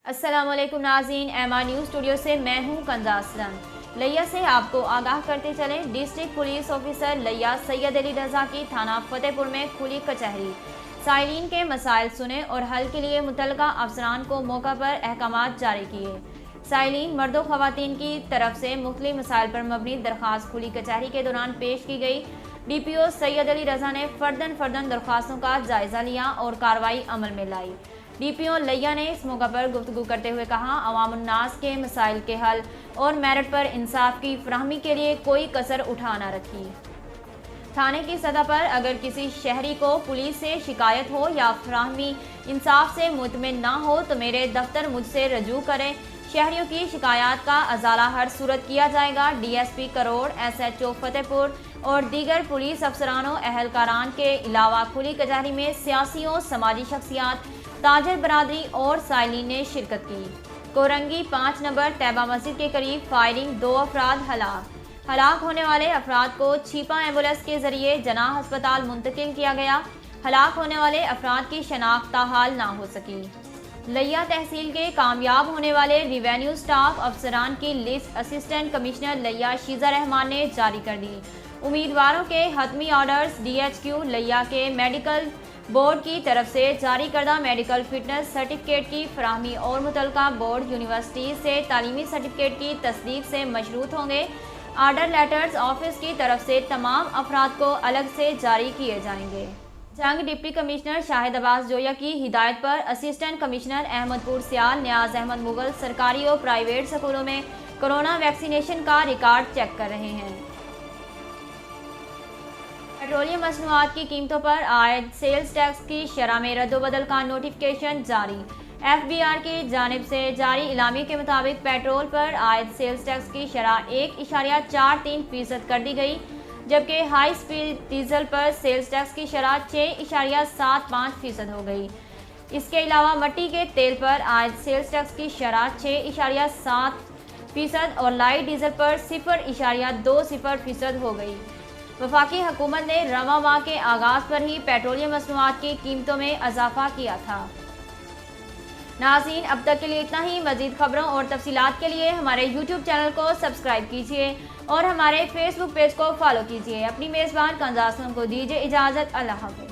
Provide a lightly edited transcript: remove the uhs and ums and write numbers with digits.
السلام علیکم ناظرین، ایما نیوز اسٹوڈیو سے میں ہوں کنزا اسلم۔ لیا سے آپ کو آگاہ کرتے چلیں، ڈسٹرکٹ پولیس آفیسر لیا سید علی رضا کی تھانہ فتح پور میں کھلی کچہری۔ سائلین کے مسائل سنے اور حل کے لیے متعلقہ افسران کو موقع پر احکامات جاری کیے۔ سائلین مرد و خواتین کی طرف سے مختلف مسائل پر مبنی درخواست کھلی کچہری کے دوران پیش کی گئی۔ ڈی پی او سید علی رضا نے فرداً درخواستوں کا جائزہ لیا اور کارروائی عمل میں لائی۔ ڈی پی او لیا نے اس موقع پر گفتگو کرتے ہوئے کہا، عوام الناس کے مسائل کے حل اور میرٹ پر انصاف کی فراہمی کے لیے کوئی کسر اٹھا نہ رکھی۔ تھانے کی سطح پر اگر کسی شہری کو پولیس سے شکایت ہو یا فراہمی انصاف سے مطمئن نہ ہو تو میرے دفتر مجھ سے رجوع کریں۔ شہریوں کی شکایات کا ازالہ ہر صورت کیا جائے گا۔ D S P Karor, S H O Fatehpur اور دیگر پولیس افسران و اہلکاران کے علاوہ کھلی کچہری میں سیاسیوں، سماجی شخصیات، تاجر برادری اور سائلین نے شرکت کی۔ کورنگی 5 نمبر طیبہ مسجد کے قریب فائرنگ، 2 افراد ہلاک ہونے والے افراد کو چھیپا ایمبولینس کے ذریعے جناح ہسپتال منتقل کیا گیا۔ ہلاک ہونے والے افراد کی شناخت تاحال نہ ہو سکی۔ لیا تحصیل کے کامیاب ہونے والے ریونیو سٹاف افسران کی لسٹ اسسٹنٹ کمشنر لیا شیزہ رحمان نے جاری کر دی۔ امیدواروں کے حتمی آرڈرز ڈی ایچ کیو لیا کے میڈیکل بورڈ کی طرف سے جاری کردہ میڈیکل فٹنس سرٹیفکیٹ کی فراہمی اور متعلقہ بورڈ یونیورسٹی سے تعلیمی سرٹیفکیٹ کی تصدیق سے مشروط ہوں گے۔ آرڈر لیٹرز آفس کی طرف سے تمام افراد کو الگ سے جاری کیے جائیں گے۔ جنگ ڈپٹی کمشنر شاہد عباس جویا کی ہدایت پر اسسٹنٹ کمشنر احمد پور سیال نیاز احمد مغل سرکاری اور پرائیویٹ سکولوں میں کورونا ویکسینیشن کا ریکارڈ چیک کر رہے ہیں۔ پیٹرولیم مصنوعات کی قیمتوں پر عائد سیلز ٹیکس کی شرح میں رد و بدل کا نوٹیفکیشن جاری۔ ایف بی آر کی جانب سے جاری اعلامیے کے مطابق پیٹرول پر عائد سیلز ٹیکس کی شرح 1.43% کر دی گئی، جبکہ ہائی اسپیڈ ڈیزل پر سیلز ٹیکس کی شرح 6.75% ہو گئی۔ اس کے علاوہ مٹی کے تیل پر عائد سیلز ٹیکس کی شرح 6.7% اور لائٹ ڈیزل پر 0.20% ہو گئی۔ وفاقی حکومت نے رواں ماہ کے آغاز پر ہی پیٹرولیم مصنوعات کی قیمتوں میں اضافہ کیا تھا۔ ناظرین، اب تک کے لیے اتنا ہی۔ مزید خبروں اور تفصیلات کے لیے ہمارے یوٹیوب چینل کو سبسکرائب کیجیے اور ہمارے فیس بک پیج کو فالو کیجیے۔ اپنی میزبان کنزا اسلم کو دیجیے اجازت۔ اللہ حافظ۔